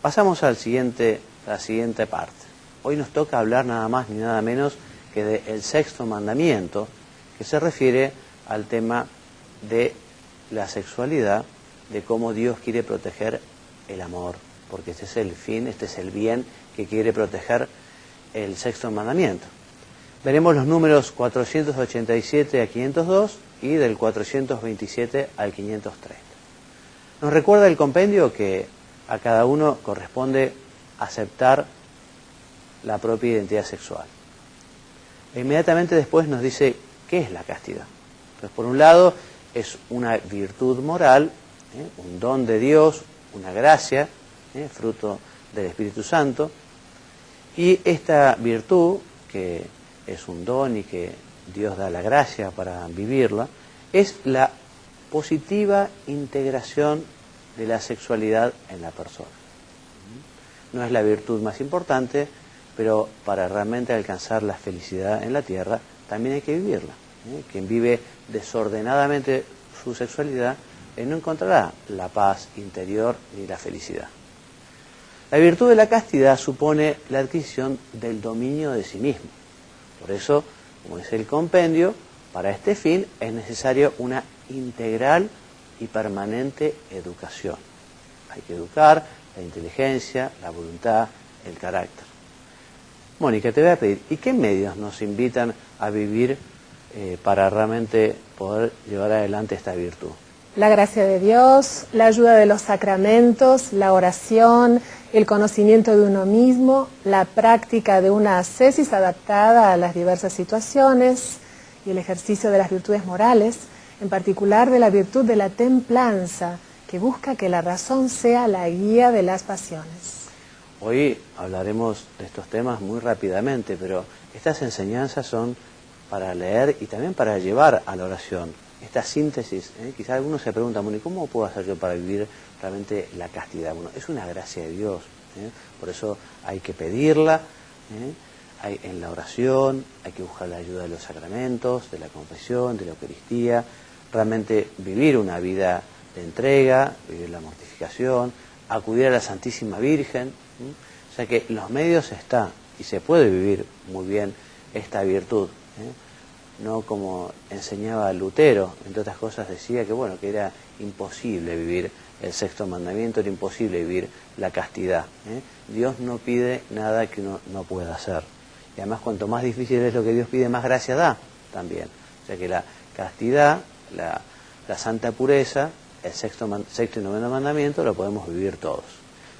Pasamos a la siguiente parte. Hoy nos toca hablar nada más ni nada menos que del sexto mandamiento, que se refiere al tema de la sexualidad, de cómo Dios quiere proteger el amor, porque este es el fin, este es el bien que quiere proteger el sexto mandamiento. Veremos los números 487 a 502 y del 427 al 530. Nos recuerda el compendio que a cada uno corresponde aceptar la propia identidad sexual. E inmediatamente después nos dice qué es la castidad. Entonces, por un lado, es una virtud moral, un don de Dios, una gracia, fruto del Espíritu Santo, y esta virtud, que es un don y que Dios da la gracia para vivirla, es la positiva integración de la sexualidad en la persona. No es la virtud más importante, pero para realmente alcanzar la felicidad en la tierra, también hay que vivirla. Quien vive desordenadamente su sexualidad no encontrará la paz interior ni la felicidad. La virtud de la castidad supone la adquisición del dominio de sí mismo. Por eso, como dice el compendio, para este fin es necesario una integral y permanente educación. Hay que educar la inteligencia, la voluntad, el carácter. Mónica, te voy a pedir, ¿y qué medios nos invitan a vivir para realmente poder llevar adelante esta virtud? La gracia de Dios, la ayuda de los sacramentos, la oración, el conocimiento de uno mismo, la práctica de una ascesis adaptada a las diversas situaciones y el ejercicio de las virtudes morales, en particular de la virtud de la templanza, que busca que la razón sea la guía de las pasiones. Hoy hablaremos de estos temas muy rápidamente, pero estas enseñanzas son para leer y también para llevar a la oración. Esta síntesis, quizás algunos se preguntan, bueno, ¿y cómo puedo hacer yo para vivir realmente la castidad? Bueno, es una gracia de Dios, por eso hay que pedirla, en la oración, hay que buscar la ayuda de los sacramentos, de la confesión, de la Eucaristía, realmente vivir una vida de entrega, vivir la mortificación, acudir a la Santísima Virgen. O sea que los medios están y se puede vivir muy bien esta virtud. No como enseñaba Lutero, entre otras cosas decía que bueno, que era imposible vivir el sexto mandamiento, era imposible vivir la castidad. Dios no pide nada que uno no pueda hacer. Y además cuanto más difícil es lo que Dios pide, más gracia da también. O sea que la castidad, la santa pureza, el sexto y noveno mandamiento lo podemos vivir todos.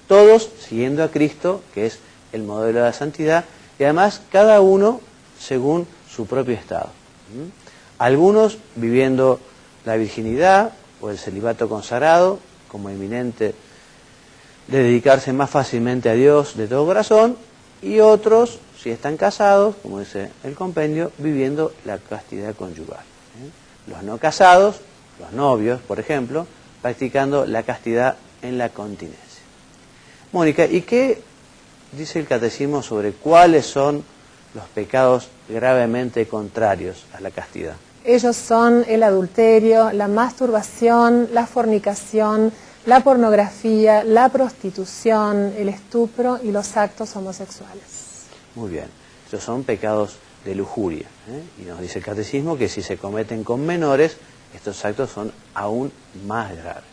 Todos siguiendo a Cristo, que es el modelo de la santidad, y además cada uno según su propio estado. Algunos viviendo la virginidad o el celibato consagrado como eminente de dedicarse más fácilmente a Dios de todo corazón, y otros, si están casados, como dice el compendio, viviendo la castidad conyugal. Los no casados, los novios, por ejemplo, practicando la castidad en la continencia. Mónica, ¿y qué dice el catecismo sobre cuáles son los pecados gravemente contrarios a la castidad? Ellos son el adulterio, la masturbación, la fornicación, la pornografía, la prostitución, el estupro y los actos homosexuales. Muy bien, estos son pecados de lujuria. Y nos dice el catecismo que si se cometen con menores, estos actos son aún más graves.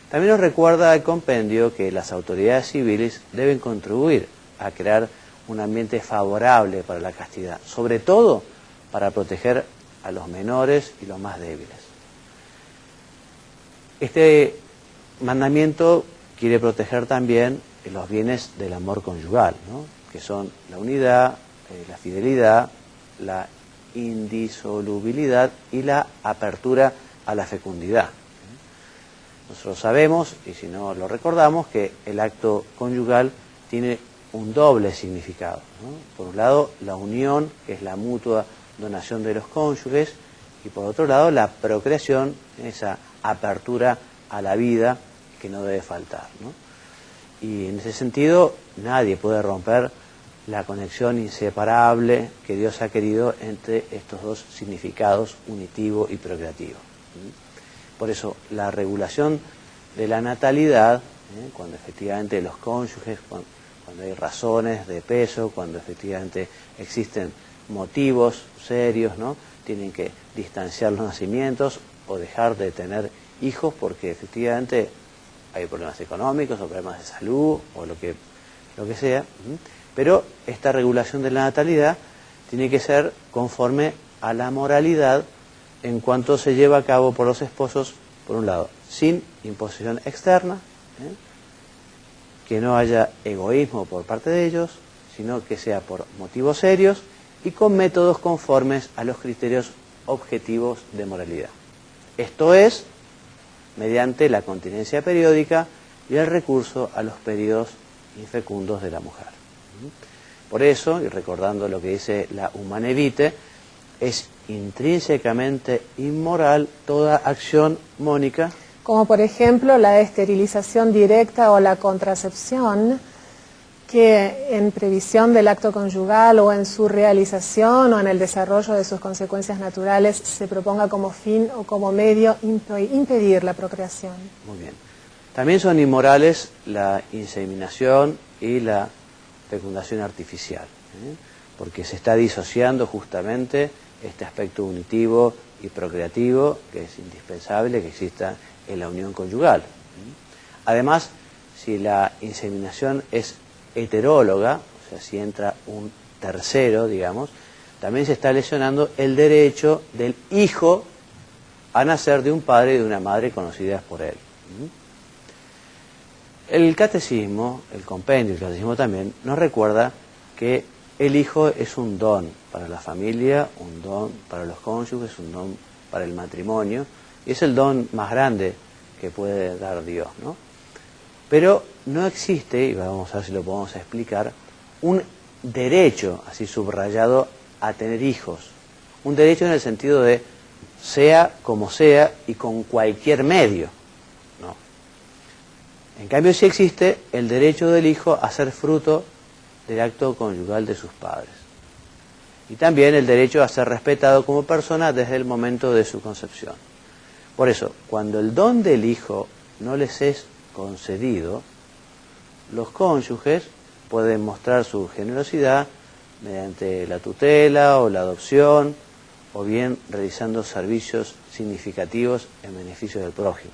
También nos recuerda el compendio que las autoridades civiles deben contribuir a crear un ambiente favorable para la castidad, sobre todo para proteger a los menores y los más débiles. Este mandamiento quiere proteger también los bienes del amor conyugal, ¿no? Que son la unidad, la fidelidad, la indisolubilidad y la apertura a la fecundidad. Nosotros sabemos, y si no lo recordamos, que el acto conyugal tiene un doble significado, ¿no? Por un lado, la unión, que es la mutua donación de los cónyuges, y por otro lado, la procreación, esa apertura a la vida que no debe faltar, ¿no? Y en ese sentido, nadie puede romper la conexión inseparable que Dios ha querido entre estos dos significados, unitivo y procreativo. Por eso, la regulación de la natalidad cuando efectivamente los cónyuges, cuando hay razones de peso, cuando efectivamente existen motivos serios, ¿no? Tienen que distanciar los nacimientos o dejar de tener hijos porque efectivamente hay problemas económicos o problemas de salud o lo que sea. Pero esta regulación de la natalidad tiene que ser conforme a la moralidad en cuanto se lleva a cabo por los esposos, por un lado, sin imposición externa, que no haya egoísmo por parte de ellos, sino que sea por motivos serios y con métodos conformes a los criterios objetivos de moralidad. Esto es, mediante la continencia periódica y el recurso a los periodos infecundos de la mujer. Por eso, y recordando lo que dice la Humanae Vitae, es intrínsecamente inmoral toda acción, Mónica, como por ejemplo la esterilización directa o la contracepción, que en previsión del acto conyugal o en su realización o en el desarrollo de sus consecuencias naturales se proponga como fin o como medio impedir la procreación. Muy bien. También son inmorales la inseminación y la fecundación artificial, porque se está disociando justamente este aspecto unitivo y procreativo que es indispensable que exista en la unión conyugal. Además, si la inseminación es heteróloga, o sea, si entra un tercero, digamos, también se está lesionando el derecho del hijo a nacer de un padre y de una madre conocidas por él. El catecismo, el compendio, el catecismo también, nos recuerda que el hijo es un don para la familia, un don para los cónyuges, un don para el matrimonio, y es el don más grande que puede dar Dios, ¿no? Pero no existe, y vamos a ver si lo podemos explicar, un derecho así subrayado a tener hijos. Un derecho en el sentido de sea como sea y con cualquier medio, ¿no? En cambio sí existe el derecho del hijo a ser fruto del acto conyugal de sus padres. Y también el derecho a ser respetado como persona desde el momento de su concepción. Por eso, cuando el don del hijo no les es concedido, los cónyuges pueden mostrar su generosidad mediante la tutela o la adopción, o bien realizando servicios significativos en beneficio del prójimo.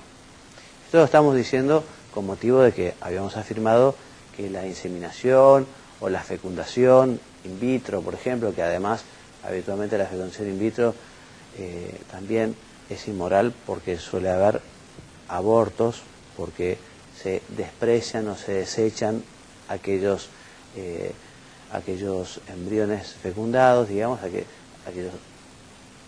Esto lo estamos diciendo con motivo de que habíamos afirmado que la inseminación o la fecundación in vitro, por ejemplo, que además habitualmente la fecundación in vitro también es inmoral porque suele haber abortos, porque se desprecian o se desechan aquellos embriones fecundados, digamos, aquellos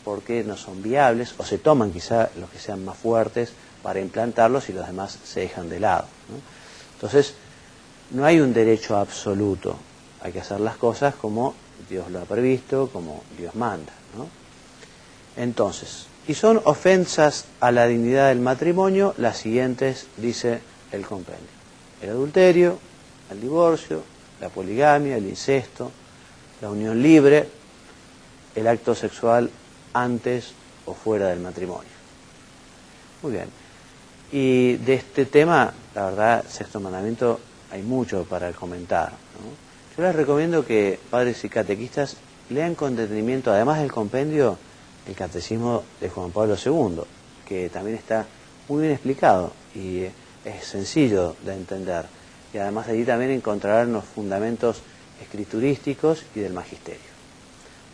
porque no son viables, o se toman quizá los que sean más fuertes para implantarlos y los demás se dejan de lado, ¿no? Entonces, no hay un derecho absoluto, hay que hacer las cosas como Dios lo ha previsto, como Dios manda, ¿no? Entonces, y son ofensas a la dignidad del matrimonio las siguientes, dice el compendio: el adulterio, el divorcio, la poligamia, el incesto, la unión libre, el acto sexual antes o fuera del matrimonio. Muy bien. Y de este tema, la verdad, sexto mandamiento, hay mucho para comentar, ¿no? Yo les recomiendo que padres y catequistas lean con detenimiento, además del compendio, el catecismo de Juan Pablo II, que también está muy bien explicado y es sencillo de entender. Y además allí también encontrarán los fundamentos escriturísticos y del magisterio.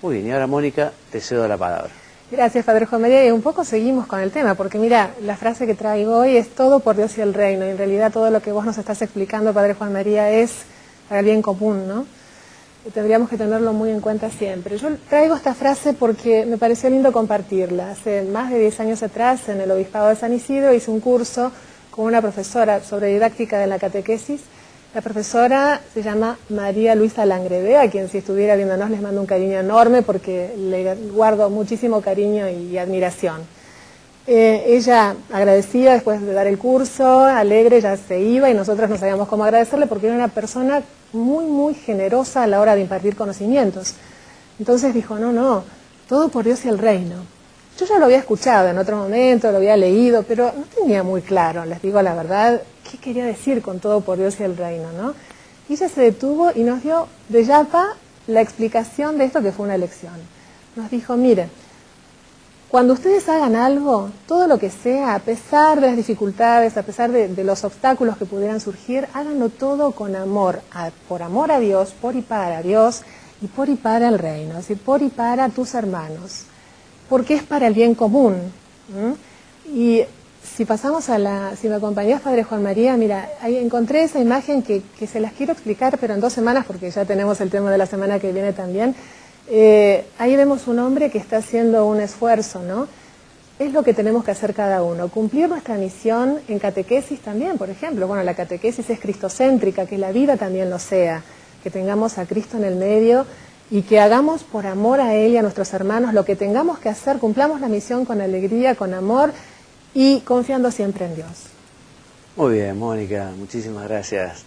Muy bien, y ahora Mónica, te cedo la palabra. Gracias, Padre Juan María, y un poco seguimos con el tema, porque mira, la frase que traigo hoy es todo por Dios y el reino, y en realidad todo lo que vos nos estás explicando, Padre Juan María, es para el bien común, ¿no? Y tendríamos que tenerlo muy en cuenta siempre. Yo traigo esta frase porque me pareció lindo compartirla. Hace más de 10 años atrás, en el Obispado de San Isidro, hice un curso con una profesora sobre didáctica de la catequesis. La profesora se llama María Luisa Langrede, a quien si estuviera viéndonos les mando un cariño enorme porque le guardo muchísimo cariño y admiración. Ella agradecida después de dar el curso, alegre, ya se iba y nosotros no sabíamos cómo agradecerle porque era una persona muy generosa a la hora de impartir conocimientos. Entonces dijo, no, todo por Dios y el reino. Yo ya lo había escuchado en otro momento, lo había leído, pero no tenía muy claro, les digo la verdad, qué quería decir con todo por Dios y el reino, ¿no? Y ella se detuvo y nos dio de yapa la explicación de esto que fue una lección. Nos dijo, mire, cuando ustedes hagan algo, todo lo que sea, a pesar de las dificultades, a pesar de los obstáculos que pudieran surgir, háganlo todo con amor, por amor a Dios, por y para Dios, y por y para el reino, es decir, por y para tus hermanos, porque es para el bien común. Y si pasamos si me acompañás, Padre Juan María, mira, ahí encontré esa imagen que se las quiero explicar, pero en 2 semanas, porque ya tenemos el tema de la semana que viene también. Ahí vemos un hombre que está haciendo un esfuerzo, ¿no? Es lo que tenemos que hacer cada uno, cumplir nuestra misión en catequesis también, por ejemplo. Bueno, la catequesis es cristocéntrica, que la vida también lo sea, que tengamos a Cristo en el medio y que hagamos por amor a Él y a nuestros hermanos lo que tengamos que hacer, cumplamos la misión con alegría, con amor y confiando siempre en Dios. Muy bien, Mónica, muchísimas gracias